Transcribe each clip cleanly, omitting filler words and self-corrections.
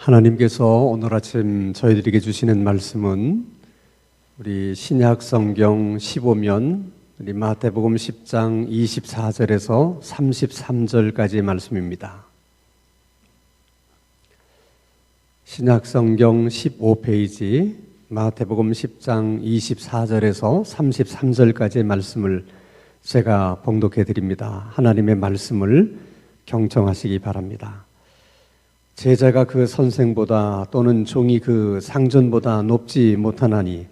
하나님께서 오늘 아침 저희들에게 주시는 말씀은 우리 신약 성경 15면 우리 마태복음 10장 24절에서 33절까지의 말씀입니다. 신약 성경 15페이지 마태복음 10장 24절에서 33절까지의 말씀을 제가 봉독해 드립니다. 하나님의 말씀을 경청하시기 바랍니다. 제자가 그 선생보다 또는 종이 그 상전보다 높지 못하나니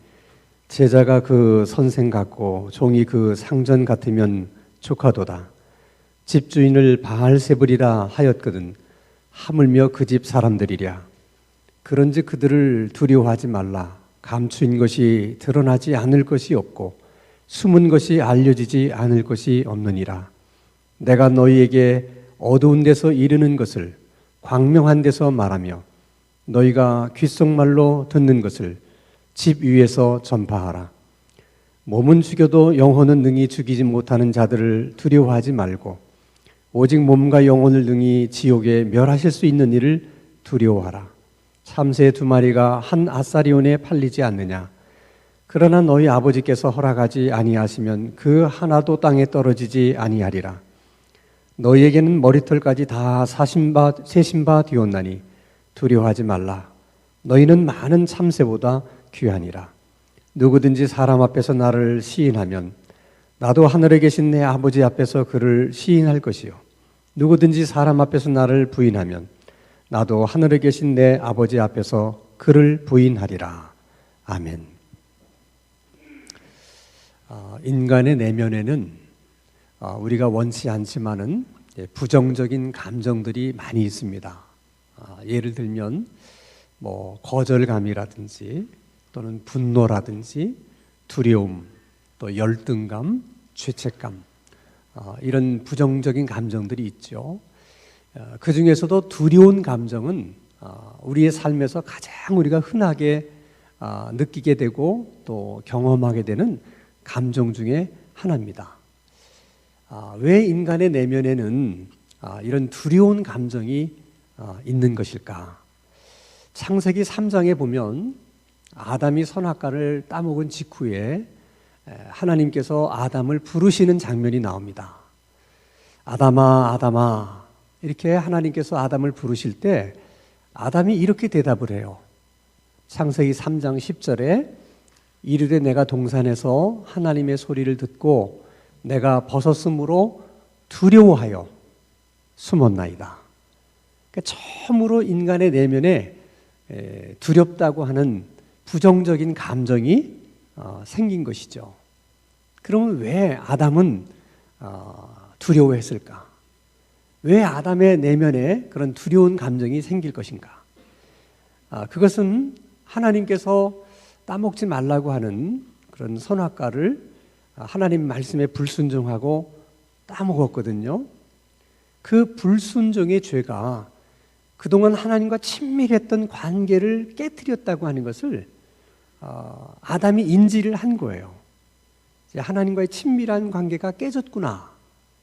제자가 그 선생 같고 종이 그 상전 같으면 족하도다. 집주인을 바알세불이라 하였거든 하물며 그 집 사람들이랴. 그런즉 그들을 두려워하지 말라. 감추인 것이 드러나지 않을 것이 없고 숨은 것이 알려지지 않을 것이 없느니라. 내가 너희에게 어두운 데서 이르는 것을 광명한 데서 말하며 너희가 귓속말로 듣는 것을 집 위에서 전파하라. 몸은 죽여도 영혼은 능히 죽이지 못하는 자들을 두려워하지 말고 오직 몸과 영혼을 능히 지옥에 멸하실 수 있는 이를 두려워하라. 참새 2마리가 한 아사리온에 팔리지 않느냐. 그러나 너희 아버지께서 허락하지 아니하시면 그 하나도 땅에 떨어지지 아니하리라. 너희에게는 머리털까지 다 세신 바 되었나니 두려워하지 말라. 너희는 많은 참새보다 귀하니라. 누구든지 사람 앞에서 나를 시인하면 나도 하늘에 계신 내 아버지 앞에서 그를 시인할 것이요. 누구든지 사람 앞에서 나를 부인하면 나도 하늘에 계신 내 아버지 앞에서 그를 부인하리라. 아멘. 인간의 내면에는 우리가 원치 않지만은 부정적인 감정들이 많이 있습니다. 예를 들면 거절감이라든지 또는 분노라든지 두려움, 또 열등감, 죄책감, 이런 부정적인 감정들이 있죠. 그 중에서도 두려운 감정은 우리의 삶에서 가장 우리가 흔하게 느끼게 되고 또 경험하게 되는 감정 중에 하나입니다. 왜 인간의 내면에는 이런 두려운 감정이 있는 것일까? 창세기 3장에 보면 아담이 선악과를 따먹은 직후에 하나님께서 아담을 부르시는 장면이 나옵니다. 아담아, 아담아, 이렇게 하나님께서 아담을 부르실 때 아담이 이렇게 대답을 해요. 창세기 3장 10절에 이르되 내가 동산에서 하나님의 소리를 듣고 내가 벗었으므로 두려워하여 숨었나이다. 그러니까 처음으로 인간의 내면에 두렵다고 하는 부정적인 감정이 생긴 것이죠. 그러면 왜 아담은 두려워했을까? 왜 아담의 내면에 그런 두려운 감정이 생길 것인가? 그것은 하나님께서 따먹지 말라고 하는 그런 선악과를 하나님 말씀에 불순종하고 따먹었거든요. 그 불순종의 죄가 그동안 하나님과 친밀했던 관계를 깨뜨렸다고 하는 것을 아담이 인지를 한 거예요. 하나님과의 친밀한 관계가 깨졌구나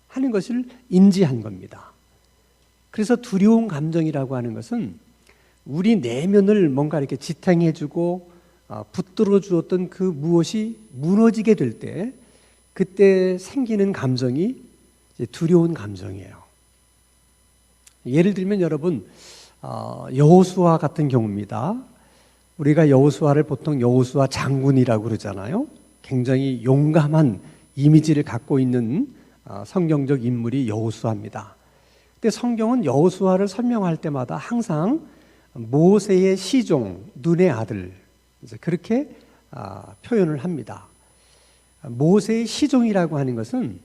하는 것을 인지한 겁니다. 그래서 두려운 감정이라고 하는 것은 우리 내면을 뭔가 이렇게 지탱해주고 붙들어 주었던 그 무엇이 무너지게 될 때 그때 생기는 감정이 이제 두려운 감정이에요. 예를 들면 여러분 여호수아 같은 경우입니다. 우리가 여호수아를 보통 여호수아 장군이라고 그러잖아요. 굉장히 용감한 이미지를 갖고 있는 성경적 인물이 여호수아입니다. 근데 성경은 여호수아를 설명할 때마다 항상 모세의 시종, 눈의 아들 그렇게 표현을 합니다. 모세의 시종이라고 하는 것은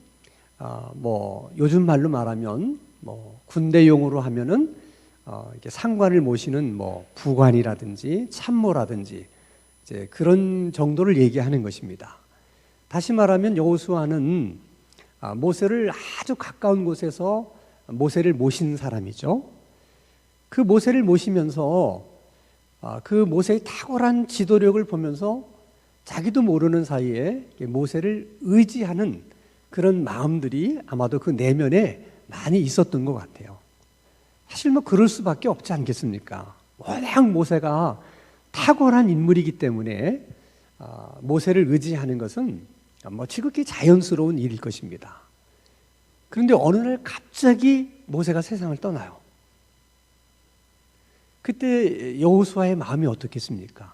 요즘 말로 말하면 군대용으로 하면은 이렇게 상관을 모시는 부관이라든지 참모라든지 이제 그런 정도를 얘기하는 것입니다. 다시 말하면 여호수아는 모세를 아주 가까운 곳에서 모세를 모신 사람이죠. 그 모세를 모시면서 그 모세의 탁월한 지도력을 보면서 자기도 모르는 사이에 모세를 의지하는 그런 마음들이 아마도 그 내면에 많이 있었던 것 같아요. 사실 그럴 수밖에 없지 않겠습니까? 워낙 모세가 탁월한 인물이기 때문에 모세를 의지하는 것은 지극히 자연스러운 일일 것입니다. 그런데 어느 날 갑자기 모세가 세상을 떠나요. 그때 여호수아의 마음이 어떻겠습니까?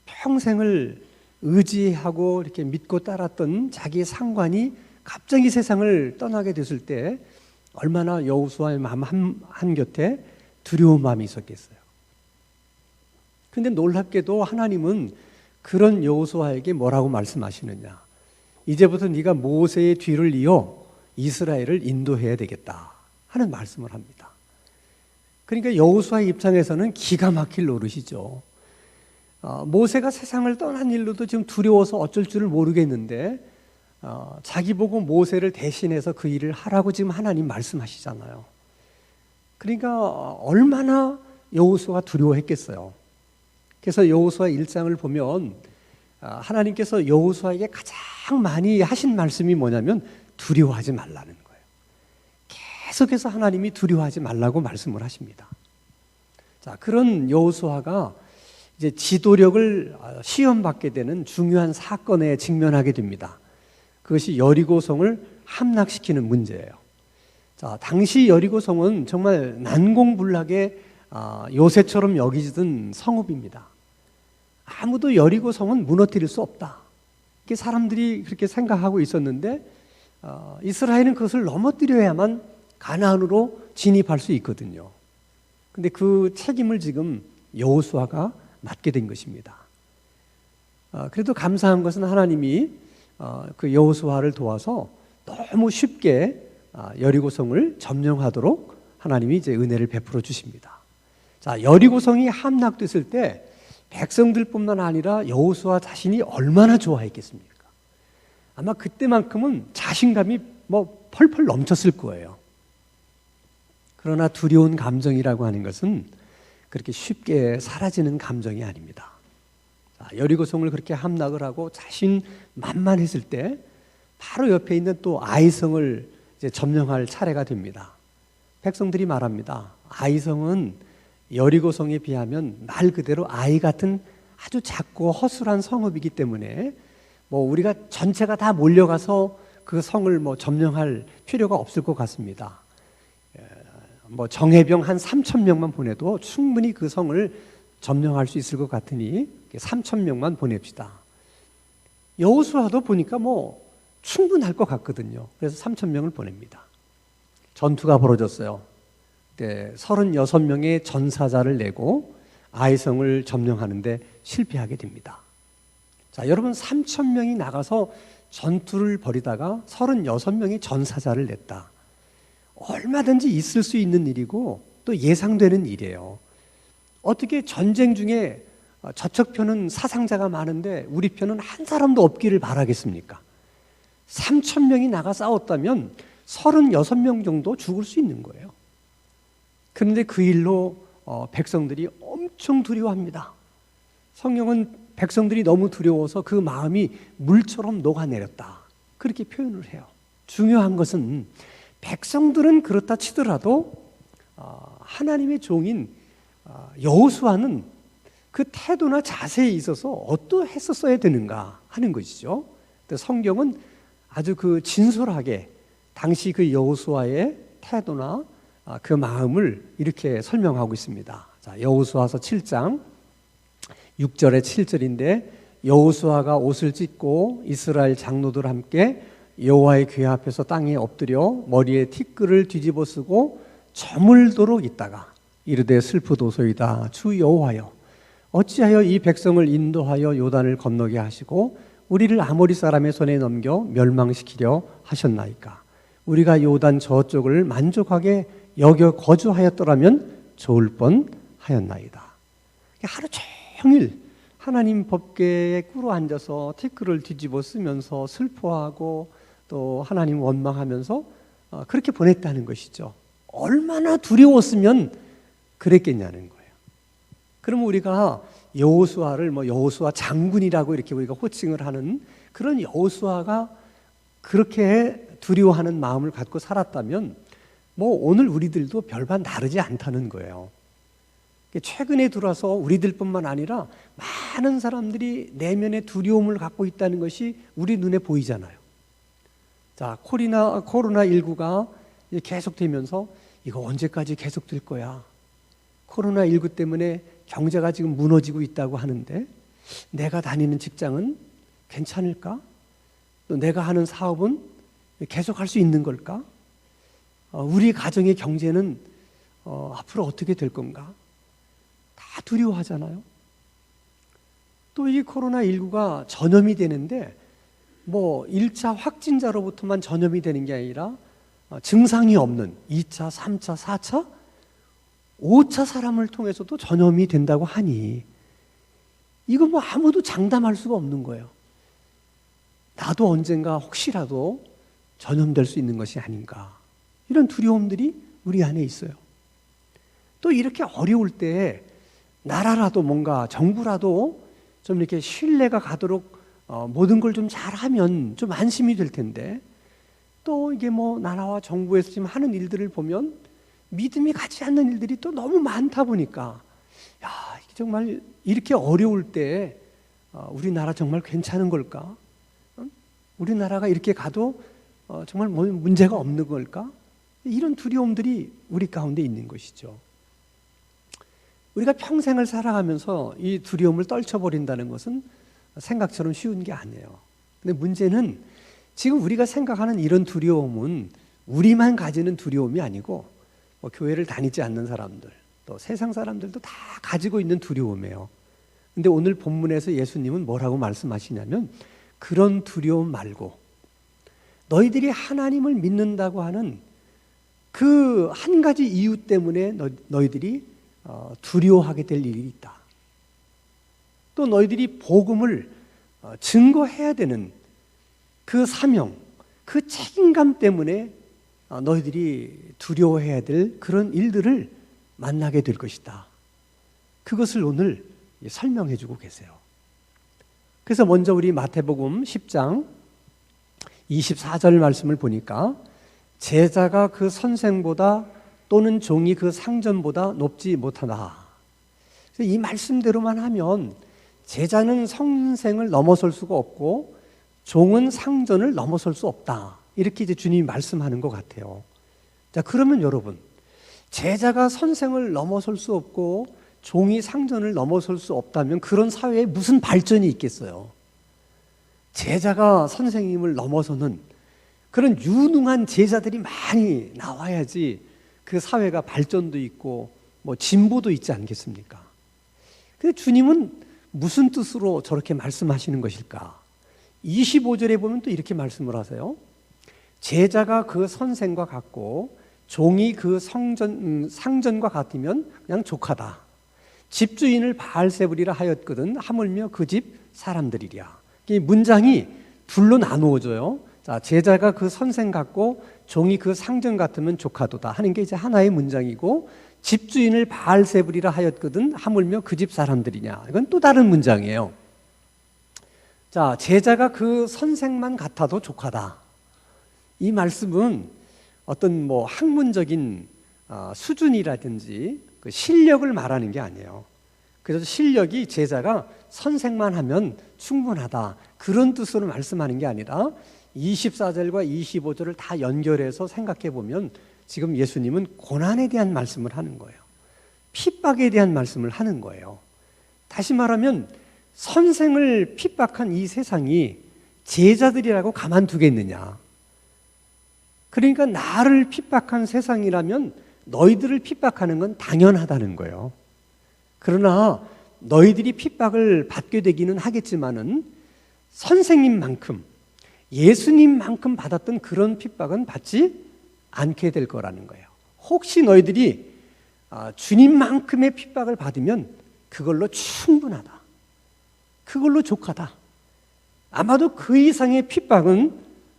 평생을 의지하고 이렇게 믿고 따랐던 자기의 상관이 갑자기 세상을 떠나게 됐을 때 얼마나 여호수아의 마음 한곁에 두려운 마음이 있었겠어요. 그런데 놀랍게도 하나님은 그런 여호수아에게 뭐라고 말씀하시느냐? 이제부터 네가 모세의 뒤를 이어 이스라엘을 인도해야 되겠다 하는 말씀을 합니다. 그러니까 여호수아의 입장에서는 기가 막힐 노릇이죠. 모세가 세상을 떠난 일로도 지금 두려워서 어쩔 줄을 모르겠는데 자기 보고 모세를 대신해서 그 일을 하라고 지금 하나님 말씀하시잖아요. 그러니까 얼마나 여호수아가 두려워했겠어요. 그래서 여호수아 1장을 보면 하나님께서 여호수아에게 가장 많이 하신 말씀이 뭐냐면 두려워하지 말라는 거예요. 계속해서 하나님이 두려워하지 말라고 말씀을 하십니다. 자, 그런 여호수아가 이제 지도력을 시험받게 되는 중요한 사건에 직면하게 됩니다. 그것이 여리고성을 함락시키는 문제예요. 자, 당시 여리고성은 정말 난공불락의 요새처럼 여기지던 성읍입니다. 아무도 여리고성은 무너뜨릴 수 없다. 이렇게 사람들이 그렇게 생각하고 있었는데 이스라엘은 그것을 넘어뜨려야만 가나안으로 진입할 수 있거든요. 그런데 그 책임을 지금 여호수아가 맡게 된 것입니다. 그래도 감사한 것은 하나님이 그 여호수아를 도와서 너무 쉽게 여리고성을 점령하도록 하나님이 이제 은혜를 베풀어 주십니다. 자, 여리고성이 함락됐을 때 백성들뿐만 아니라 여호수아 자신이 얼마나 좋아했겠습니까? 아마 그때만큼은 자신감이 펄펄 넘쳤을 거예요. 그러나 두려운 감정이라고 하는 것은 그렇게 쉽게 사라지는 감정이 아닙니다. 자, 여리고성을 그렇게 함락을 하고 자신만만했을 때 바로 옆에 있는 또 아이성을 이제 점령할 차례가 됩니다. 백성들이 말합니다. 아이성은 여리고성에 비하면 말 그대로 아이 같은 아주 작고 허술한 성읍이기 때문에 우리가 전체가 다 몰려가서 그 성을 점령할 필요가 없을 것 같습니다. 정예병 한 3,000명만 보내도 충분히 그 성을 점령할 수 있을 것 같으니 3,000명만 보냅시다. 여호수아도 보니까 충분할 것 같거든요. 그래서 3,000명을 보냅니다. 전투가 벌어졌어요. 36명의 전사자를 내고 아이성을 점령하는데 실패하게 됩니다. 자, 여러분 3,000명이 나가서 전투를 벌이다가 36명의 전사자를 냈다. 얼마든지 있을 수 있는 일이고 또 예상되는 일이에요. 어떻게 전쟁 중에 저쪽 편은 사상자가 많은데 우리 편은 한 사람도 없기를 바라겠습니까? 3,000명이 나가 싸웠다면 36명 정도 죽을 수 있는 거예요. 그런데 그 일로 백성들이 엄청 두려워합니다. 성경은 백성들이 너무 두려워서 그 마음이 물처럼 녹아내렸다. 그렇게 표현을 해요. 중요한 것은 백성들은 그렇다 치더라도 하나님의 종인 여호수아는 그 태도나 자세에 있어서 어떠했었어야 되는가 하는 것이죠. 성경은 아주 그 진솔하게 당시 그 여호수아의 태도나 그 마음을 이렇게 설명하고 있습니다. 자, 여호수아서 7장 6절에 7절인데 여호수아가 옷을 찢고 이스라엘 장로들 함께 여호와의 궤 앞에서 땅에 엎드려 머리에 티끌을 뒤집어 쓰고 저물도록 있다가 이르되 슬프도소이다 주 여호와여 어찌하여 이 백성을 인도하여 요단을 건너게 하시고 우리를 아모리 사람의 손에 넘겨 멸망시키려 하셨나이까. 우리가 요단 저쪽을 만족하게 여겨 거주하였더라면 좋을 뻔하였나이다. 하루 종일 하나님 법궤에 꿇어 앉아서 티끌을 뒤집어 쓰면서 슬퍼하고 또 하나님 원망하면서 그렇게 보냈다는 것이죠. 얼마나 두려웠으면 그랬겠냐는 거예요. 그럼 우리가 여호수아를 여호수아 장군이라고 이렇게 우리가 호칭을 하는 그런 여호수아가 그렇게 두려워하는 마음을 갖고 살았다면 오늘 우리들도 별반 다르지 않다는 거예요. 최근에 들어서 우리들뿐만 아니라 많은 사람들이 내면의 두려움을 갖고 있다는 것이 우리 눈에 보이잖아요. 자, 코로나19가 계속되면서 이거 언제까지 계속될 거야? 코로나19 때문에 경제가 지금 무너지고 있다고 하는데 내가 다니는 직장은 괜찮을까? 또 내가 하는 사업은 계속할 수 있는 걸까? 우리 가정의 경제는 앞으로 어떻게 될 건가? 다 두려워하잖아요. 또 이 코로나19가 전염이 되는데 1차 확진자로부터만 전염이 되는 게 아니라 증상이 없는 2차, 3차, 4차, 5차 사람을 통해서도 전염이 된다고 하니 이거 아무도 장담할 수가 없는 거예요. 나도 언젠가 혹시라도 전염될 수 있는 것이 아닌가. 이런 두려움들이 우리 안에 있어요. 또 이렇게 어려울 때 나라라도 뭔가 정부라도 좀 이렇게 신뢰가 가도록 모든 걸 좀 잘하면 좀 안심이 될 텐데 또 이게 나라와 정부에서 지금 하는 일들을 보면 믿음이 가지 않는 일들이 또 너무 많다 보니까 이게 정말 이렇게 어려울 때 우리나라 정말 괜찮은 걸까? 우리나라가 이렇게 가도 정말 문제가 없는 걸까? 이런 두려움들이 우리 가운데 있는 것이죠. 우리가 평생을 살아가면서 이 두려움을 떨쳐버린다는 것은 생각처럼 쉬운 게 아니에요. 근데 문제는 지금 우리가 생각하는 이런 두려움은 우리만 가지는 두려움이 아니고 교회를 다니지 않는 사람들, 또 세상 사람들도 다 가지고 있는 두려움이에요. 근데 오늘 본문에서 예수님은 뭐라고 말씀하시냐면 그런 두려움 말고 너희들이 하나님을 믿는다고 하는 그 한 가지 이유 때문에 너희들이 두려워하게 될 일이 있다. 또 너희들이 복음을 증거해야 되는 그 사명, 그 책임감 때문에 너희들이 두려워해야 될 그런 일들을 만나게 될 것이다. 그것을 오늘 설명해 주고 계세요. 그래서 먼저 우리 마태복음 10장 24절 말씀을 보니까 제자가 그 선생보다 또는 종이 그 상전보다 높지 못하다. 이 말씀대로만 하면 제자는 선생을 넘어설 수가 없고 종은 상전을 넘어설 수 없다. 이렇게 이제 주님이 말씀하는 것 같아요. 자, 그러면 여러분, 제자가 선생을 넘어설 수 없고 종이 상전을 넘어설 수 없다면 그런 사회에 무슨 발전이 있겠어요? 제자가 선생님을 넘어서는 그런 유능한 제자들이 많이 나와야지 그 사회가 발전도 있고 진보도 있지 않겠습니까? 근데 주님은 무슨 뜻으로 저렇게 말씀하시는 것일까? 25절에 보면 또 이렇게 말씀을 하세요. 제자가 그 선생과 같고 종이 그 상전과 같으면 그냥 족하다. 집주인을 바알세불이라 하였거든 하물며 그 집 사람들이랴. 이 문장이 둘로 나누어져요. 자, 제자가 그 선생 같고 종이 그 상전 같으면 족하도다 하는 게 이제 하나의 문장이고, 집주인을 바알세불이라 하였거든 하물며 그 집 사람들이냐, 이건 또 다른 문장이에요. 자, 제자가 그 선생만 같아도 족하다. 이 말씀은 어떤 학문적인 수준이라든지 그 실력을 말하는 게 아니에요. 그래서 실력이 제자가 선생만 하면 충분하다, 그런 뜻으로 말씀하는 게 아니라 24절과 25절을 다 연결해서 생각해 보면 지금 예수님은 고난에 대한 말씀을 하는 거예요. 핍박에 대한 말씀을 하는 거예요. 다시 말하면 선생을 핍박한 이 세상이 제자들이라고 가만두겠느냐. 그러니까 나를 핍박한 세상이라면 너희들을 핍박하는 건 당연하다는 거예요. 그러나 너희들이 핍박을 받게 되기는 하겠지만은 선생님만큼, 예수님만큼 받았던 그런 핍박은 받지 않게 될 거라는 거예요. 혹시 너희들이 주님만큼의 핍박을 받으면 그걸로 충분하다, 그걸로 족하다. 아마도 그 이상의 핍박은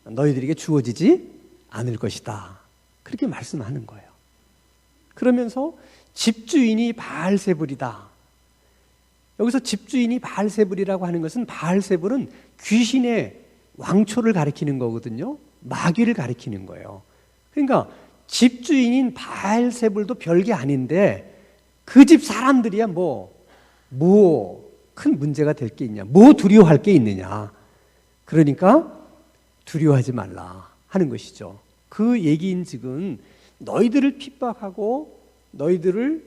너희들에게 주어지지 않을 것이다, 그렇게 말씀하는 거예요. 그러면서 집주인이 바알세불이다. 여기서 집주인이 바알세불이라고 하는 것은, 바알세불은 귀신의 왕초를 가리키는 거거든요. 마귀를 가리키는 거예요. 그러니까 집주인인 바알세불도 별게 아닌데 그 집 사람들이야 뭐 큰 문제가 될 게 있냐, 뭐 두려워할 게 있느냐. 그러니까 두려워하지 말라 하는 것이죠. 그 얘기인즉은 너희들을 핍박하고 너희들을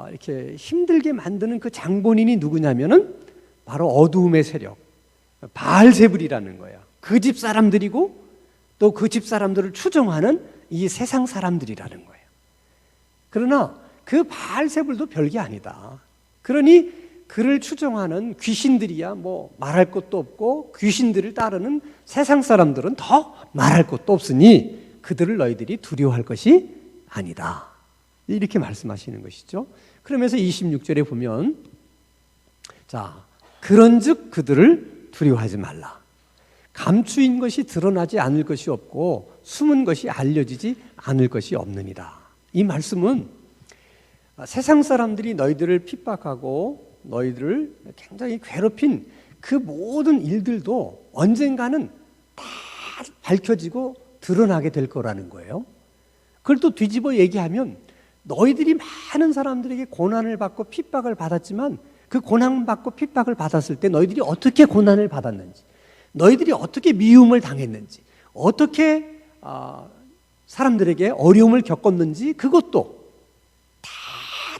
이렇게 힘들게 만드는 그 장본인이 누구냐면은 바로 어두움의 세력 바알세불이라는 거야. 그 집 사람들이고 또 그 집 사람들을 추종하는 이 세상 사람들이라는 거예요. 그러나 그 바알세불도 별게 아니다. 그러니 그를 추종하는 귀신들이야 뭐 말할 것도 없고, 귀신들을 따르는 세상 사람들은 더 말할 것도 없으니 그들을 너희들이 두려워할 것이 아니다. 이렇게 말씀하시는 것이죠. 그러면서 26절에 보면, 자, 그런즉 그들을 두려워하지 말라. 감추인 것이 드러나지 않을 것이 없고 숨은 것이 알려지지 않을 것이 없느니라. 이 말씀은 세상 사람들이 너희들을 핍박하고 너희들을 굉장히 괴롭힌 그 모든 일들도 언젠가는 다 밝혀지고 드러나게 될 거라는 거예요. 그걸 또 뒤집어 얘기하면, 너희들이 많은 사람들에게 고난을 받고 핍박을 받았지만 그 고난받고 핍박을 받았을 때 너희들이 어떻게 고난을 받았는지, 너희들이 어떻게 미움을 당했는지, 어떻게 사람들에게 어려움을 겪었는지, 그것도 다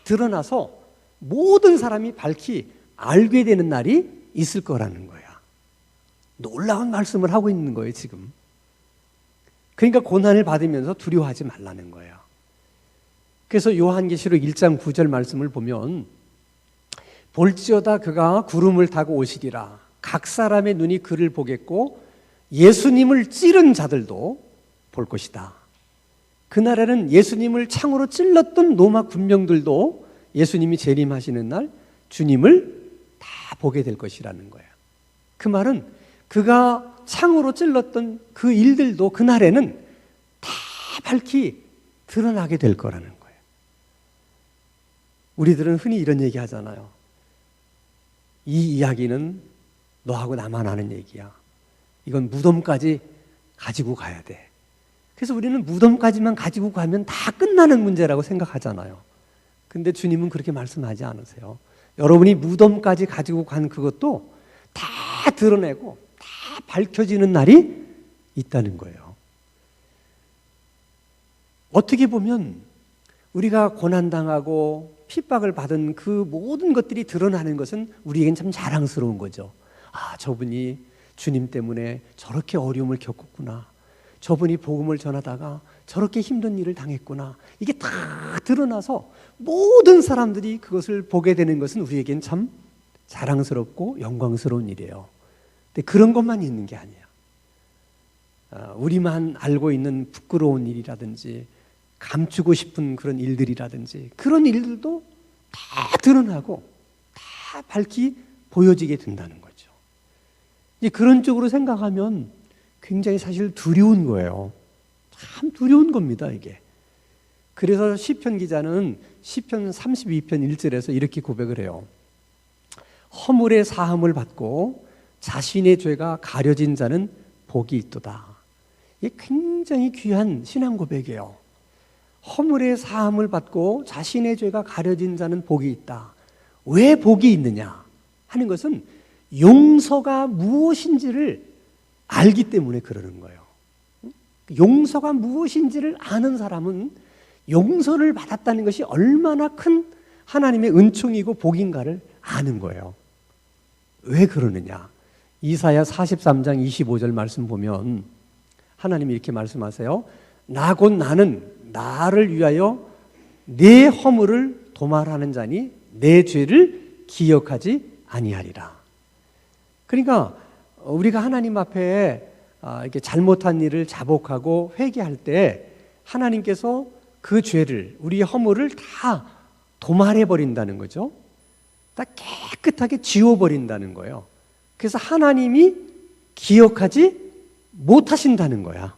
드러나서 모든 사람이 밝히 알게 되는 날이 있을 거라는 거야. 놀라운 말씀을 하고 있는 거예요, 지금. 그러니까 고난을 받으면서 두려워하지 말라는 거예요. 그래서 요한계시록 1장 9절 말씀을 보면, 볼지어다 그가 구름을 타고 오시리라. 각 사람의 눈이 그를 보겠고 예수님을 찌른 자들도 볼 것이다. 그날에는 예수님을 창으로 찔렀던 로마 군병들도 예수님이 재림하시는 날 주님을 다 보게 될 것이라는 거예요. 그 말은 그가 창으로 찔렀던 그 일들도 그날에는 다 밝히 드러나게 될 거라는 거예요. 우리들은 흔히 이런 얘기 하잖아요. 이 이야기는 너하고 나만 아는 얘기야. 이건 무덤까지 가지고 가야 돼. 그래서 우리는 무덤까지만 가지고 가면 다 끝나는 문제라고 생각하잖아요. 근데 주님은 그렇게 말씀하지 않으세요. 여러분이 무덤까지 가지고 간 그것도 다 드러내고 다 밝혀지는 날이 있다는 거예요. 어떻게 보면 우리가 고난당하고 핍박을 받은 그 모든 것들이 드러나는 것은 우리에겐 참 자랑스러운 거죠. 아, 저분이 주님 때문에 저렇게 어려움을 겪었구나. 저분이 복음을 전하다가 저렇게 힘든 일을 당했구나. 이게 다 드러나서 모든 사람들이 그것을 보게 되는 것은 우리에겐 참 자랑스럽고 영광스러운 일이에요. 근데 그런 것만 있는 게 아니에요. 우리만 알고 있는 부끄러운 일이라든지 감추고 싶은 그런 일들이라든지 그런 일들도 다 드러나고 다 밝히 보여지게 된다는 거죠. 이제 그런 쪽으로 생각하면 굉장히 사실 두려운 거예요. 참 두려운 겁니다, 이게. 그래서 시편 기자는 시편 32편 1절에서 이렇게 고백을 해요. 허물의 사함을 받고 자신의 죄가 가려진 자는 복이 있도다. 이게 굉장히 귀한 신앙 고백이에요. 허물의 사함을 받고 자신의 죄가 가려진 자는 복이 있다. 왜 복이 있느냐 하는 것은 용서가 무엇인지를 알기 때문에 그러는 거예요. 용서가 무엇인지를 아는 사람은 용서를 받았다는 것이 얼마나 큰 하나님의 은총이고 복인가를 아는 거예요. 왜 그러느냐? 이사야 43장 25절 말씀 보면 하나님이 이렇게 말씀하세요. 나 곧 나는 나를 위하여 내 허물을 도말하는 자니 내 죄를 기억하지 아니하리라. 그러니까 우리가 하나님 앞에 이렇게 잘못한 일을 자복하고 회개할 때 하나님께서 그 죄를, 우리의 허물을 다 도말해 버린다는 거죠. 다 깨끗하게 지워버린다는 거예요. 그래서 하나님이 기억하지 못하신다는 거야.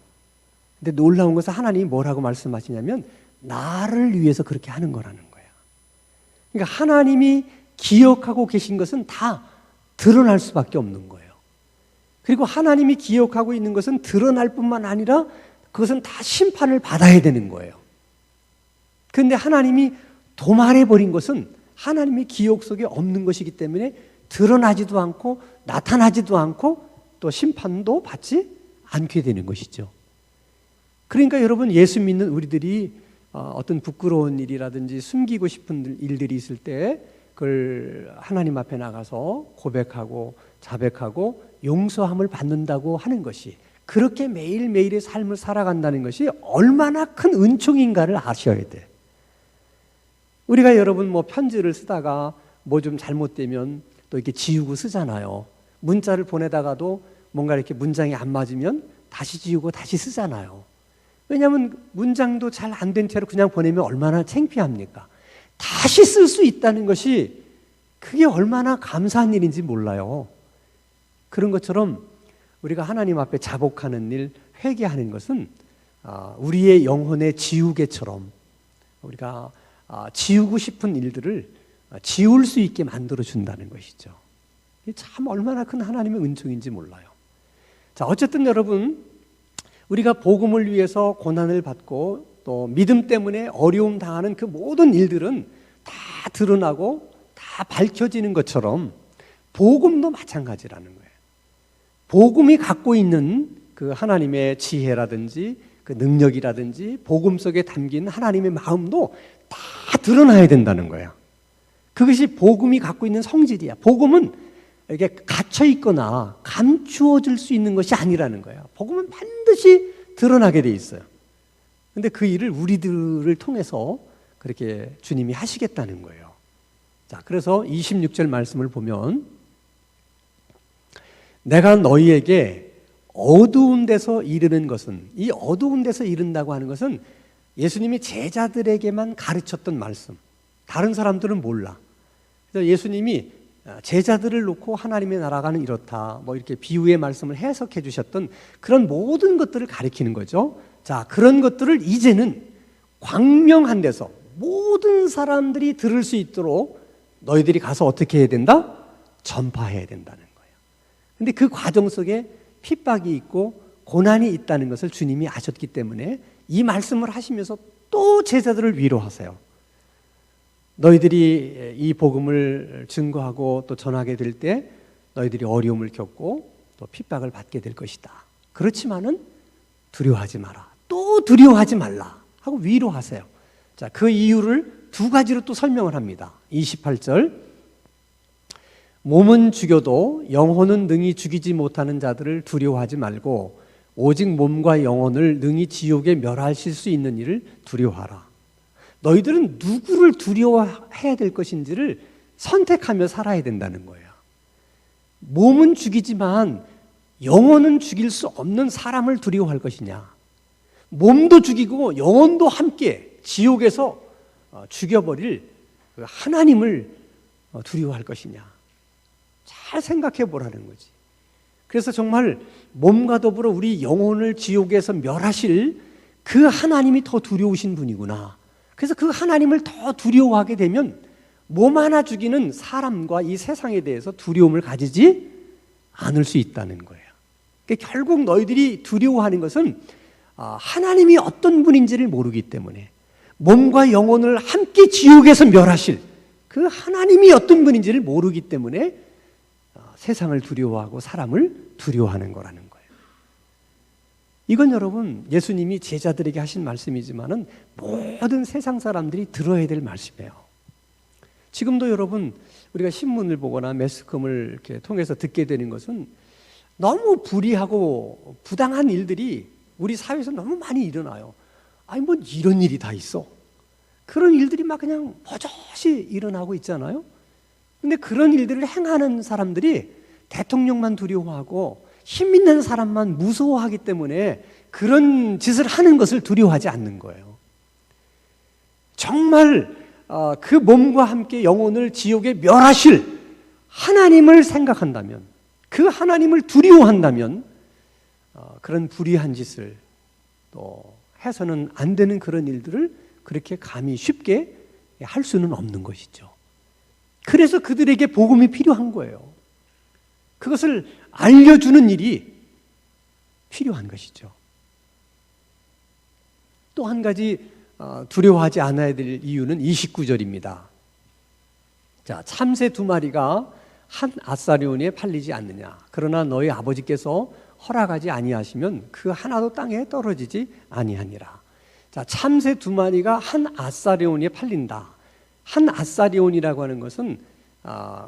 근데 놀라운 것은 하나님이 뭐라고 말씀하시냐면 나를 위해서 그렇게 하는 거라는 거야. 그러니까 하나님이 기억하고 계신 것은 다 드러날 수밖에 없는 거예요. 그리고 하나님이 기억하고 있는 것은 드러날 뿐만 아니라 그것은 다 심판을 받아야 되는 거예요. 그런데 하나님이 도말해버린 것은 하나님의 기억 속에 없는 것이기 때문에 드러나지도 않고 나타나지도 않고 또 심판도 받지 않게 되는 것이죠. 그러니까 여러분, 예수 믿는 우리들이 어떤 부끄러운 일이라든지 숨기고 싶은 일들이 있을 때 그걸 하나님 앞에 나가서 고백하고 자백하고 용서함을 받는다고 하는 것이, 그렇게 매일매일의 삶을 살아간다는 것이 얼마나 큰 은총인가를 아셔야 돼. 우리가 여러분 편지를 쓰다가 뭐 좀 잘못되면 또 이렇게 지우고 쓰잖아요. 문자를 보내다가도 뭔가 이렇게 문장이 안 맞으면 다시 지우고 다시 쓰잖아요. 왜냐하면 문장도 잘 안 된 채로 그냥 보내면 얼마나 창피합니까? 다시 쓸 수 있다는 것이 그게 얼마나 감사한 일인지 몰라요. 그런 것처럼 우리가 하나님 앞에 자복하는 일, 회개하는 것은 우리의 영혼의 지우개처럼 우리가 지우고 싶은 일들을 지울 수 있게 만들어준다는 것이죠. 이게 참 얼마나 큰 하나님의 은총인지 몰라요. 자, 어쨌든 여러분, 우리가 복음을 위해서 고난을 받고 또 믿음 때문에 어려움 당하는 그 모든 일들은 다 드러나고 다 밝혀지는 것처럼 복음도 마찬가지라는 거예요. 복음이 갖고 있는 그 하나님의 지혜라든지 그 능력이라든지 복음 속에 담긴 하나님의 마음도 다 드러나야 된다는 거예요. 그것이 복음이 갖고 있는 성질이야. 복음은 이게 갇혀 있거나 감추어질 수 있는 것이 아니라는 거예요. 복음은 반드시 드러나게 돼 있어요. 그런데 그 일을 우리들을 통해서 그렇게 주님이 하시겠다는 거예요. 자, 그래서 26절 말씀을 보면, 내가 너희에게 어두운 데서 이르는 것은, 이 어두운 데서 이른다고 하는 것은 예수님이 제자들에게만 가르쳤던 말씀, 다른 사람들은 몰라. 그래서 예수님이 제자들을 놓고 하나님의 나라가는 이렇다, 뭐 이렇게 비유의 말씀을 해석해 주셨던 그런 모든 것들을 가리키는 거죠. 자, 그런 것들을 이제는 광명한 데서 모든 사람들이 들을 수 있도록 너희들이 가서 어떻게 해야 된다? 전파해야 된다는 거예요. 근데 그 과정 속에 핍박이 있고 고난이 있다는 것을 주님이 아셨기 때문에 이 말씀을 하시면서 또 제자들을 위로하세요. 너희들이 이 복음을 증거하고 또 전하게 될 때 너희들이 어려움을 겪고 또 핍박을 받게 될 것이다. 그렇지만은 두려워하지 마라. 또 두려워하지 말라 하고 위로하세요. 자, 그 이유를 두 가지로 또 설명을 합니다. 28절, 몸은 죽여도 영혼은 능히 죽이지 못하는 자들을 두려워하지 말고 오직 몸과 영혼을 능히 지옥에 멸하실 수 있는 이를 두려워하라. 너희들은 누구를 두려워해야 될 것인지를 선택하며 살아야 된다는 거예요. 몸은 죽이지만 영혼은 죽일 수 없는 사람을 두려워할 것이냐, 몸도 죽이고 영혼도 함께 지옥에서 죽여버릴 하나님을 두려워할 것이냐, 잘 생각해 보라는 거지. 그래서 정말 몸과 더불어 우리 영혼을 지옥에서 멸하실 그 하나님이 더 두려우신 분이구나. 그래서 그 하나님을 더 두려워하게 되면 몸 하나 죽이는 사람과 이 세상에 대해서 두려움을 가지지 않을 수 있다는 거예요. 그러니까 결국 너희들이 두려워하는 것은 하나님이 어떤 분인지를 모르기 때문에, 몸과 영혼을 함께 지옥에서 멸하실 그 하나님이 어떤 분인지를 모르기 때문에 세상을 두려워하고 사람을 두려워하는 거라는 거예요. 이건 여러분 예수님이 제자들에게 하신 말씀이지만은 모든 세상 사람들이 들어야 될 말씀이에요. 지금도 여러분 우리가 신문을 보거나 매스컴을 이렇게 통해서 듣게 되는 것은 너무 불의하고 부당한 일들이 우리 사회에서 너무 많이 일어나요. 아니 뭐 이런 일이 다 있어. 그런 일들이 막 그냥 버젓이 일어나고 있잖아요. 근데 그런 일들을 행하는 사람들이 대통령만 두려워하고 힘 있는 사람만 무서워하기 때문에 그런 짓을 하는 것을 두려워하지 않는 거예요. 정말 그 몸과 함께 영혼을 지옥에 멸하실 하나님을 생각한다면, 그 하나님을 두려워한다면 그런 불의한 짓을 또 해서는 안 되는 그런 일들을 그렇게 감히 쉽게 할 수는 없는 것이죠. 그래서 그들에게 복음이 필요한 거예요. 그것을 알려주는 일이 필요한 것이죠. 또 한 가지 두려워하지 않아야 될 이유는 29절입니다. 자, 참새 2마리가 한 아사리온에 팔리지 않느냐. 그러나 너희 아버지께서 허락하지 아니하시면 그 하나도 땅에 떨어지지 아니하니라. 자, 참새 2마리가 한 아사리온에 팔린다. 한 아사리온이라고 하는 것은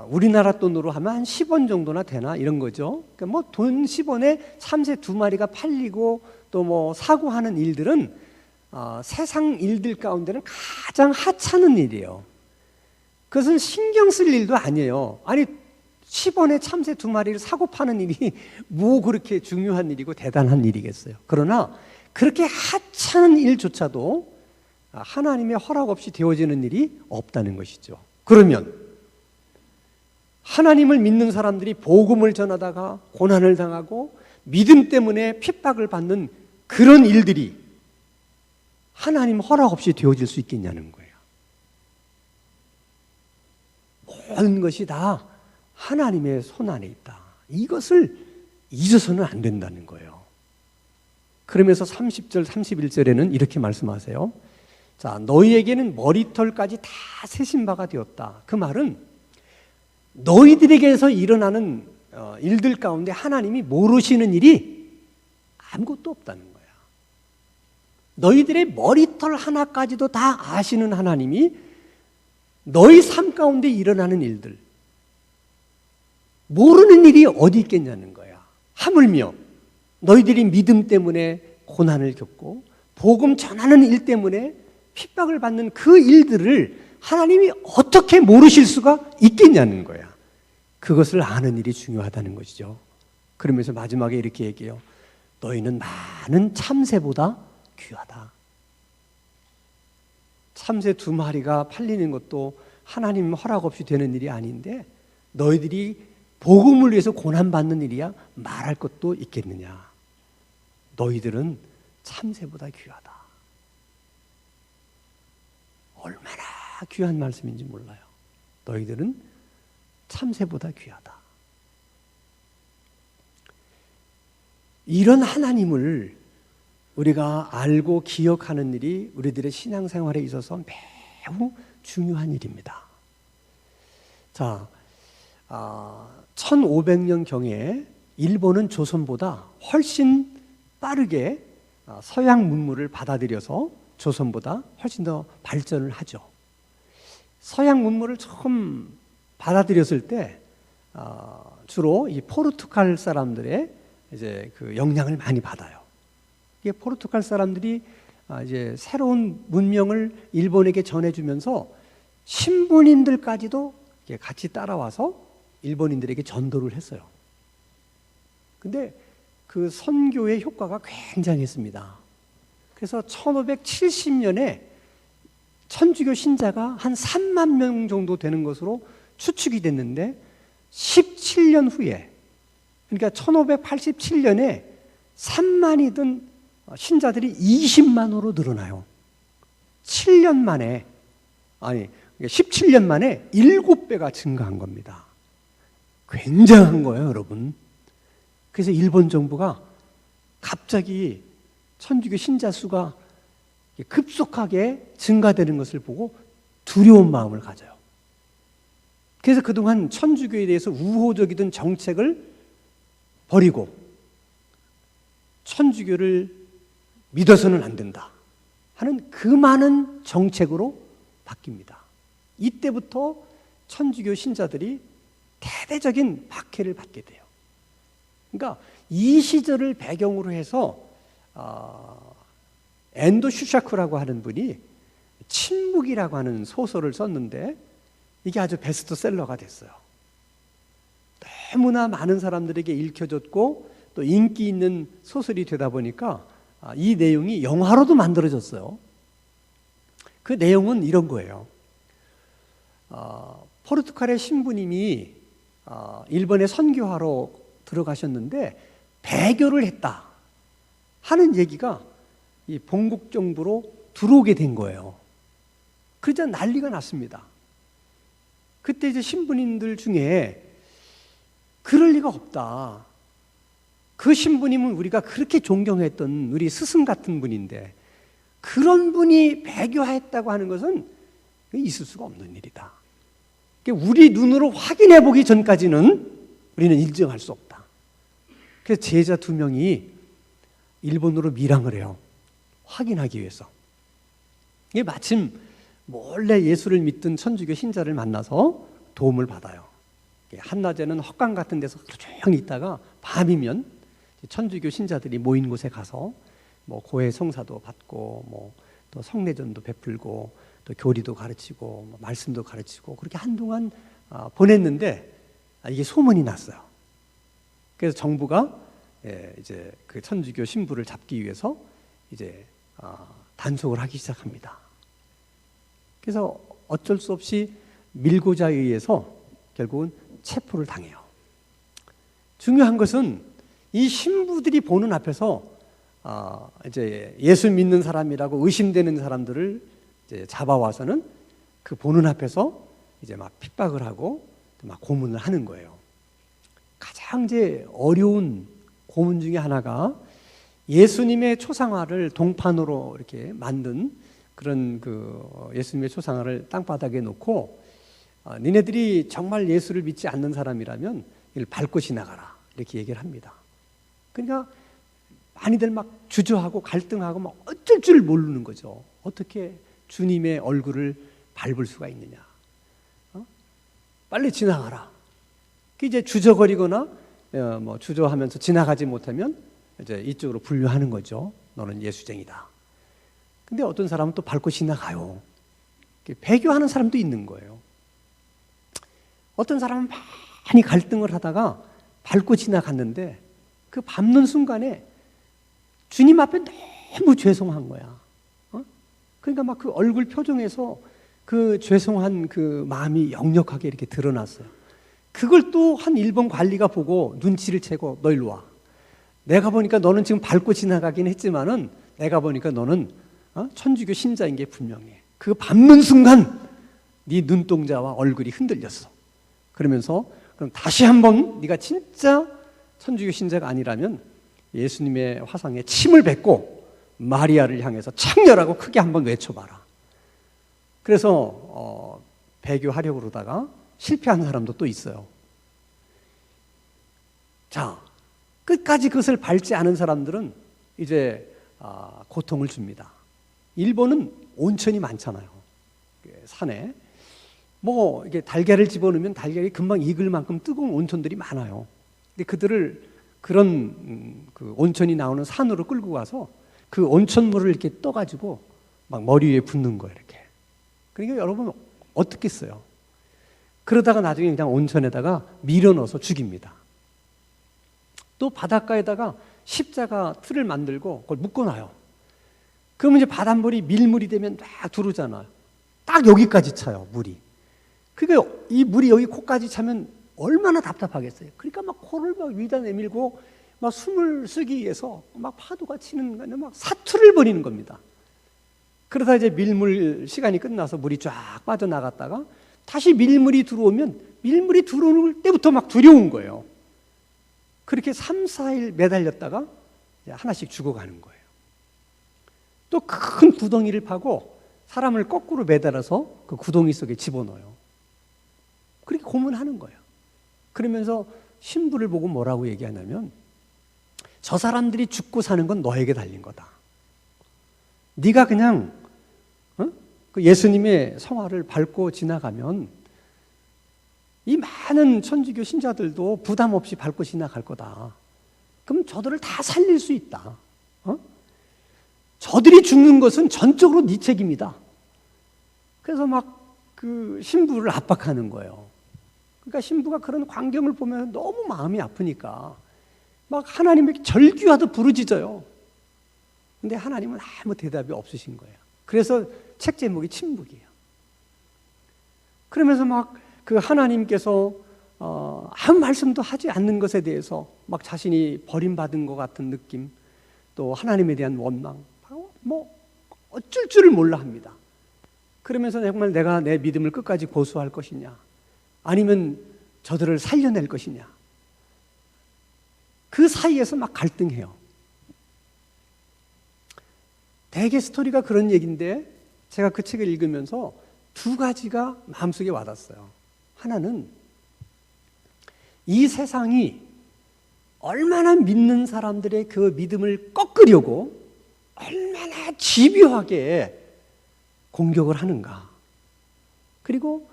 우리나라 돈으로 하면 한 10원 정도나 되나 이런 거죠. 그러니까 뭐 돈 10원에 참새 2마리가 팔리고 또 뭐 사고 하는 일들은 세상 일들 가운데는 가장 하찮은 일이에요. 그것은 신경 쓸 일도 아니에요. 아니 10원에 참새 2마리를 사고 파는 일이 뭐 그렇게 중요한 일이고 대단한 일이겠어요. 그러나 그렇게 하찮은 일조차도 하나님의 허락 없이 되어지는 일이 없다는 것이죠. 그러면 하나님을 믿는 사람들이 복음을 전하다가 고난을 당하고 믿음 때문에 핍박을 받는 그런 일들이 하나님 허락 없이 되어질 수 있겠냐는 거예요. 모든 것이 다 하나님의 손 안에 있다. 이것을 잊어서는 안 된다는 거예요. 그러면서 30절, 31절에는 이렇게 말씀하세요. 자, 너희에게는 머리털까지 다 세신 바가 되었다. 그 말은 너희들에게서 일어나는 일들 가운데 하나님이 모르시는 일이 아무것도 없다는 거야. 너희들의 머리털 하나까지도 다 아시는 하나님이 너희 삶 가운데 일어나는 일들 모르는 일이 어디 있겠냐는 거야. 하물며 너희들이 믿음 때문에 고난을 겪고 복음 전하는 일 때문에 핍박을 받는 그 일들을 하나님이 어떻게 모르실 수가 있겠냐는 거야. 그것을 아는 일이 중요하다는 것이죠. 그러면서 마지막에 이렇게 얘기해요. 너희는 많은 참새보다 귀하다. 참새 2마리가 팔리는 것도 하나님 허락 없이 되는 일이 아닌데 너희들이 복음을 위해서 고난받는 일이야 말할 것도 있겠느냐. 너희들은 참새보다 귀하다. 얼마나 귀한 말씀인지 몰라요. 너희들은 참새보다 귀하다. 이런 하나님을 우리가 알고 기억하는 일이 우리들의 신앙생활에 있어서 매우 중요한 일입니다. 자, 1500년경에 일본은 조선보다 훨씬 빠르게 서양 문물을 받아들여서 조선보다 훨씬 더 발전을 하죠. 서양 문물을 처음 받아들였을 때 주로 이 포르투갈 사람들의 이제 그 영향을 많이 받아요. 이게 포르투갈 사람들이 이제 새로운 문명을 일본에게 전해주면서 신부님들까지도 같이 따라와서 일본인들에게 전도를 했어요. 근데 그 선교의 효과가 굉장했습니다. 그래서 1570년에 천주교 신자가 한 3만 명 정도 되는 것으로 추측이 됐는데 17년 후에 그러니까 1587년에 3만이던 신자들이 20만으로 늘어나요. 7년 만에 17년 만에 7배가 증가한 겁니다. 굉장한 거예요, 여러분. 그래서 일본 정부가 갑자기 천주교 신자 수가 급속하게 증가되는 것을 보고 두려운 마음을 가져요. 그래서 그동안 천주교에 대해서 우호적이던 정책을 버리고 천주교를 믿어서는 안 된다 하는 그 많은 정책으로 바뀝니다. 이때부터 천주교 신자들이 대대적인 박해를 받게 돼요. 그러니까 이 시절을 배경으로 해서 엔도 슈샤쿠라고 하는 분이 침묵이라고 하는 소설을 썼는데 이게 아주 베스트셀러가 됐어요. 너무나 많은 사람들에게 읽혀졌고 또 인기 있는 소설이 되다 보니까 이 내용이 영화로도 만들어졌어요. 그 내용은 이런 거예요. 포르투갈의 신부님이 일본에 선교하러 들어가셨는데 배교를 했다 하는 얘기가 이 본국 정부로 들어오게 된 거예요. 그러자 난리가 났습니다. 그때 이제 신부님들 중에 그럴 리가 없다. 그 신부님은 우리가 그렇게 존경했던 우리 스승 같은 분인데 그 그런 분이 배교했다고 하는 것은 있을 수가 없는 일이다. 우리 눈으로 확인해 보기 전까지는 우리는 인정할 수 없다. 그래서 제자 2명이 일본으로 밀항을 해요. 확인하기 위해서. 이게 마침 몰래 예수를 믿던 천주교 신자를 만나서 도움을 받아요. 한낮에는 헛강 같은 데서 조용히 있다가 밤이면 천주교 신자들이 모인 곳에 가서 뭐 고해 성사도 받고 뭐 또 성례전도 베풀고 또 교리도 가르치고 뭐 말씀도 가르치고 그렇게 한동안 보냈는데 이게 소문이 났어요. 그래서 정부가 이제 그 천주교 신부를 잡기 위해서 이제 단속을 하기 시작합니다. 그래서 어쩔 수 없이 밀고자 의해서 결국은 체포를 당해요. 중요한 것은 이 신부들이 보는 앞에서 이제 예수 믿는 사람이라고 의심되는 사람들을 이제 잡아와서는 그 보는 앞에서 이제 막 핍박을 하고 막 고문을 하는 거예요. 가장 이제 어려운 고문 중에 하나가 예수님의 초상화를 동판으로 이렇게 만든 그런 그 예수님의 초상화를 땅바닥에 놓고 니네들이 정말 예수를 믿지 않는 사람이라면 이를 밟고 지나가라 이렇게 얘기를 합니다. 그러니까 많이들 막 주저하고 갈등하고 막 어쩔 줄 모르는 거죠. 어떻게 주님의 얼굴을 밟을 수가 있느냐? 빨리 지나가라. 이제 주저거리거나 뭐 주저하면서 지나가지 못하면 이제 이쪽으로 분류하는 거죠. 너는 예수쟁이다. 근데 어떤 사람은 또 밟고 지나가요. 배교하는 사람도 있는 거예요. 어떤 사람은 많이 갈등을 하다가 밟고 지나갔는데 그 밟는 순간에 주님 앞에 너무 죄송한 거야. 그러니까 막 그 얼굴 표정에서 그 죄송한 그 마음이 역력하게 이렇게 드러났어요. 그걸 또 한 일본 관리가 보고 눈치를 채고 너 일로 와. 내가 보니까 너는 지금 밟고 지나가긴 했지만은 내가 보니까 너는 천주교 신자인 게 분명해. 그 밟는 순간 네 눈동자와 얼굴이 흔들렸어. 그러면서 그럼 다시 한번 네가 진짜 천주교 신자가 아니라면 예수님의 화상에 침을 뱉고 마리아를 향해서 창렬하고 크게 한번 외쳐봐라. 그래서 배교하려고 그러다가 실패한 사람도 또 있어요. 자, 끝까지 그것을 밟지 않은 사람들은 이제 고통을 줍니다. 일본은 온천이 많잖아요. 산에 뭐 이게 달걀을 집어넣으면 달걀이 금방 익을 만큼 뜨거운 온천들이 많아요. 근데 그들을 그런 그 온천이 나오는 산으로 끌고 가서 그 온천물을 이렇게 떠가지고 막 머리 위에 붓는 거예요, 이렇게. 그러니까 여러분 어떻겠어요? 그러다가 나중에 그냥 온천에다가 밀어 넣어서 죽입니다. 또 바닷가에다가 십자가 틀을 만들고 그걸 묶어놔요. 그러면 이제 바닷물이 밀물이 되면 막 들어오잖아요. 딱 여기까지 차요, 물이. 그러니까 이 물이 여기 코까지 차면 얼마나 답답하겠어요. 그러니까 막 코를 막 위다 내밀고 막 숨을 쓰기 위해서 막 파도가 치는 거는 막 사투를 벌이는 겁니다. 그러다 이제 밀물 시간이 끝나서 물이 쫙 빠져나갔다가 다시 밀물이 들어오면 밀물이 들어올 때부터 막 두려운 거예요. 그렇게 3, 4일 매달렸다가 하나씩 죽어가는 거예요. 또 큰 구덩이를 파고 사람을 거꾸로 매달아서 그 구덩이 속에 집어넣어요. 그렇게 고문하는 거예요. 그러면서 신부를 보고 뭐라고 얘기하냐면 저 사람들이 죽고 사는 건 너에게 달린 거다. 네가 그냥 그 예수님의 성화를 밟고 지나가면 이 많은 천주교 신자들도 부담 없이 밟고 지나갈 거다. 그럼 저들을 다 살릴 수 있다. 저들이 죽는 것은 전적으로 네 책임이다. 그래서 막 그 신부를 압박하는 거예요. 그러니까 신부가 그런 광경을 보면 너무 마음이 아프니까 막 하나님에게 절규하듯 부르짖어요. 근데 하나님은 아무 대답이 없으신 거예요. 그래서 책 제목이 침묵이에요. 그러면서 막 그 하나님께서 아무 말씀도 하지 않는 것에 대해서 막 자신이 버림받은 것 같은 느낌, 또 하나님에 대한 원망, 뭐 어쩔 줄을 몰라 합니다. 그러면서 정말 내가 내 믿음을 끝까지 고수할 것이냐, 아니면 저들을 살려낼 것이냐, 그 사이에서 막 갈등해요. 대개 스토리가 그런 얘기인데 제가 그 책을 읽으면서 두 가지가 마음속에 와닿았어요. 하나는 이 세상이 얼마나 믿는 사람들의 그 믿음을 꺾으려고 얼마나 집요하게 공격을 하는가. 그리고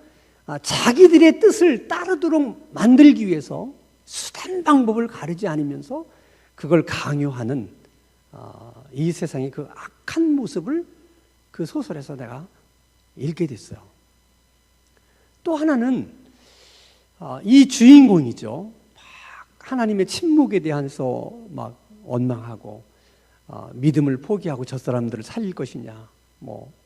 자기들의 뜻을 따르도록 만들기 위해서 수단 방법을 가리지 않으면서 그걸 강요하는 이 세상의 그 악한 모습을 그 소설에서 내가 읽게 됐어요. 또 하나는 이 주인공이죠. 하나님의 침묵에 대해서 막 원망하고 믿음을 포기하고 저 사람들을 살릴 것이냐,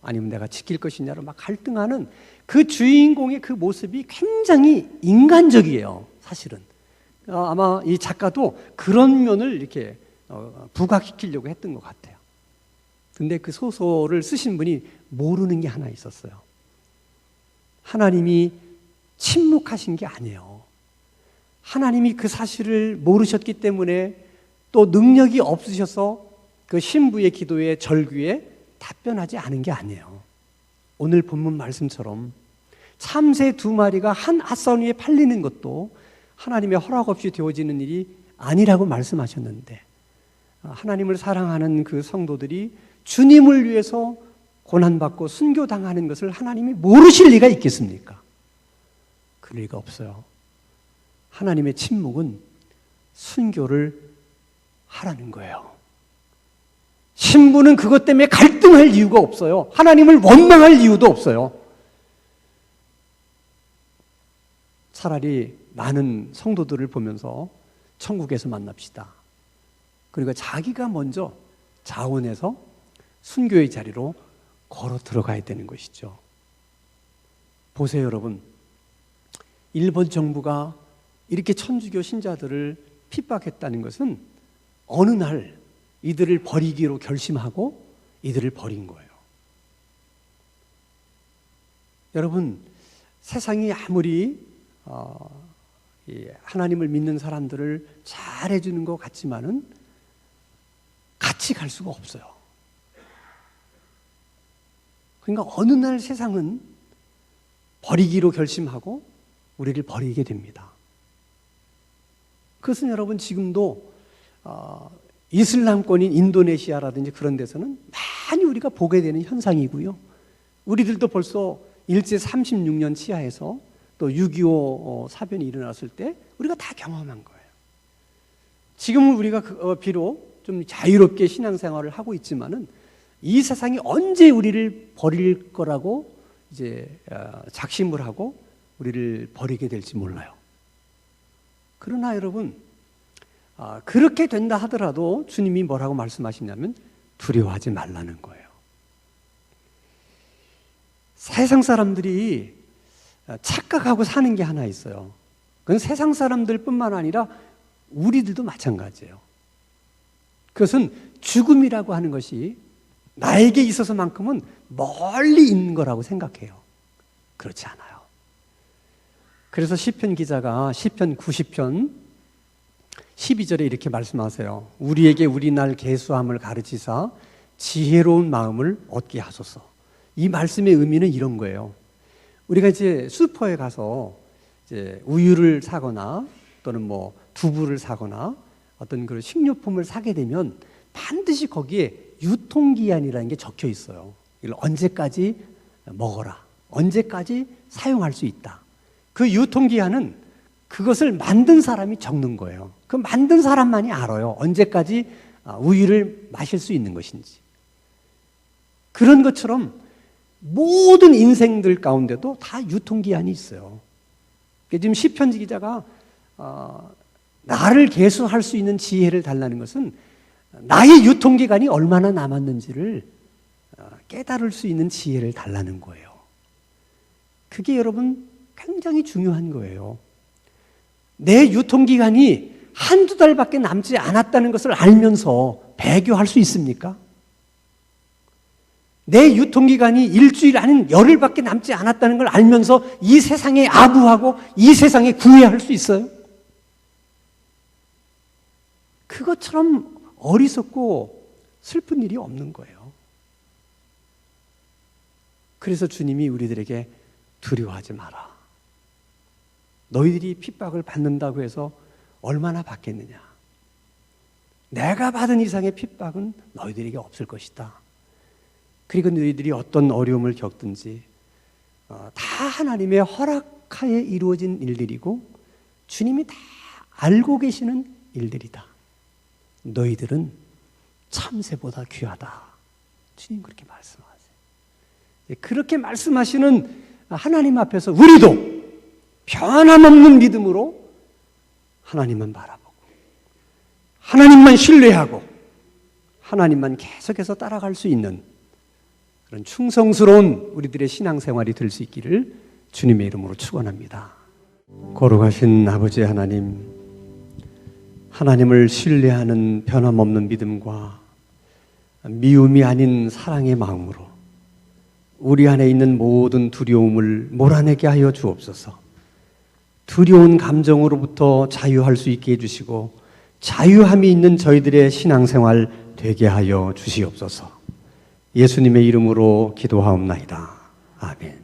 아니면 내가 지킬 것이냐로 막 갈등하는 그 주인공의 그 모습이 굉장히 인간적이에요. 사실은 아마 이 작가도 그런 면을 이렇게 부각시키려고 했던 것 같아요. 근데 그 소설을 쓰신 분이 모르는 게 하나 있었어요. 하나님이 침묵하신 게 아니에요. 하나님이 그 사실을 모르셨기 때문에 또 능력이 없으셔서 그 신부의 기도에 절규에 답변하지 않은 게 아니에요. 오늘 본문 말씀처럼 참새 2마리가 한 앗선 위에 팔리는 것도 하나님의 허락 없이 되어지는 일이 아니라고 말씀하셨는데, 하나님을 사랑하는 그 성도들이 주님을 위해서 고난받고 순교당하는 것을 하나님이 모르실 리가 있겠습니까? 그럴 리가 없어요. 하나님의 침묵은 순교를 하라는 거예요. 신부는 그것 때문에 갈등할 이유가 없어요. 하나님을 원망할 이유도 없어요. 차라리 많은 성도들을 보면서 천국에서 만납시다. 그러니까 자기가 먼저 자원해서 순교의 자리로 걸어 들어가야 되는 것이죠. 보세요, 여러분. 일본 정부가 이렇게 천주교 신자들을 핍박했다는 것은 어느 날 이들을 버리기로 결심하고 이들을 버린 거예요. 여러분, 세상이 아무리 하나님을 믿는 사람들을 잘해주는 것 같지만은 같이 갈 수가 없어요. 그러니까 어느 날 세상은 버리기로 결심하고 우리를 버리게 됩니다. 그것은 여러분 지금도 이슬람권인 인도네시아라든지 그런 데서는 많이 우리가 보게 되는 현상이고요. 우리들도 벌써 일제 36년 치하에서 또 6.25 사변이 일어났을 때 우리가 다 경험한 거예요. 지금은 우리가 비록 좀 자유롭게 신앙생활을 하고 있지만은 이 세상이 언제 우리를 버릴 거라고 이제 작심을 하고 우리를 버리게 될지 몰라요. 그러나 여러분, 그렇게 된다 하더라도 주님이 뭐라고 말씀하시냐면 두려워하지 말라는 거예요. 세상 사람들이 착각하고 사는 게 하나 있어요. 그건 세상 사람들뿐만 아니라 우리들도 마찬가지예요. 그것은 죽음이라고 하는 것이 나에게 있어서만큼은 멀리 있는 거라고 생각해요. 그렇지 않아요. 그래서 시편 기자가 시편 90편 12절에 이렇게 말씀하세요. 우리에게 우리 날 계수함을 가르치사 지혜로운 마음을 얻게 하소서. 이 말씀의 의미는 이런 거예요. 우리가 이제 슈퍼에 가서 이제 우유를 사거나 또는 두부를 사거나 어떤 그런 식료품을 사게 되면 반드시 거기에 유통기한이라는 게 적혀 있어요. 이걸 언제까지 먹어라, 언제까지 사용할 수 있다. 그 유통기한은 그것을 만든 사람이 적는 거예요. 그 만든 사람만이 알아요. 언제까지 우유를 마실 수 있는 것인지. 그런 것처럼 모든 인생들 가운데도 다 유통기한이 있어요. 지금 시편 기자가 나를 계수할 수 있는 지혜를 달라는 것은 나의 유통기간이 얼마나 남았는지를 깨달을 수 있는 지혜를 달라는 거예요. 그게 여러분 굉장히 중요한 거예요. 내 유통기간이 한두 달밖에 남지 않았다는 것을 알면서 배교할 수 있습니까? 내 유통기간이 일주일 아닌 열흘밖에 남지 않았다는 걸 알면서 이 세상에 아부하고 이 세상에 구애할 수 있어요? 그것처럼 어리석고 슬픈 일이 없는 거예요. 그래서 주님이 우리들에게 두려워하지 마라. 너희들이 핍박을 받는다고 해서 얼마나 받겠느냐. 내가 받은 이상의 핍박은 너희들에게 없을 것이다. 그리고 너희들이 어떤 어려움을 겪든지 다 하나님의 허락하에 이루어진 일들이고 주님이 다 알고 계시는 일들이다. 너희들은 참새보다 귀하다. 주님 그렇게 말씀하세요. 그렇게 말씀하시는 하나님 앞에서 우리도 변함없는 믿음으로 하나님만 바라보고 하나님만 신뢰하고 하나님만 계속해서 따라갈 수 있는 그런 충성스러운 우리들의 신앙생활이 될 수 있기를 주님의 이름으로 축원합니다. 거룩하신 아버지 하나님, 하나님을 신뢰하는 변함없는 믿음과 미움이 아닌 사랑의 마음으로 우리 안에 있는 모든 두려움을 몰아내게 하여 주옵소서. 두려운 감정으로부터 자유할 수 있게 해주시고 자유함이 있는 저희들의 신앙생활 되게 하여 주시옵소서. 예수님의 이름으로 기도하옵나이다. 아멘.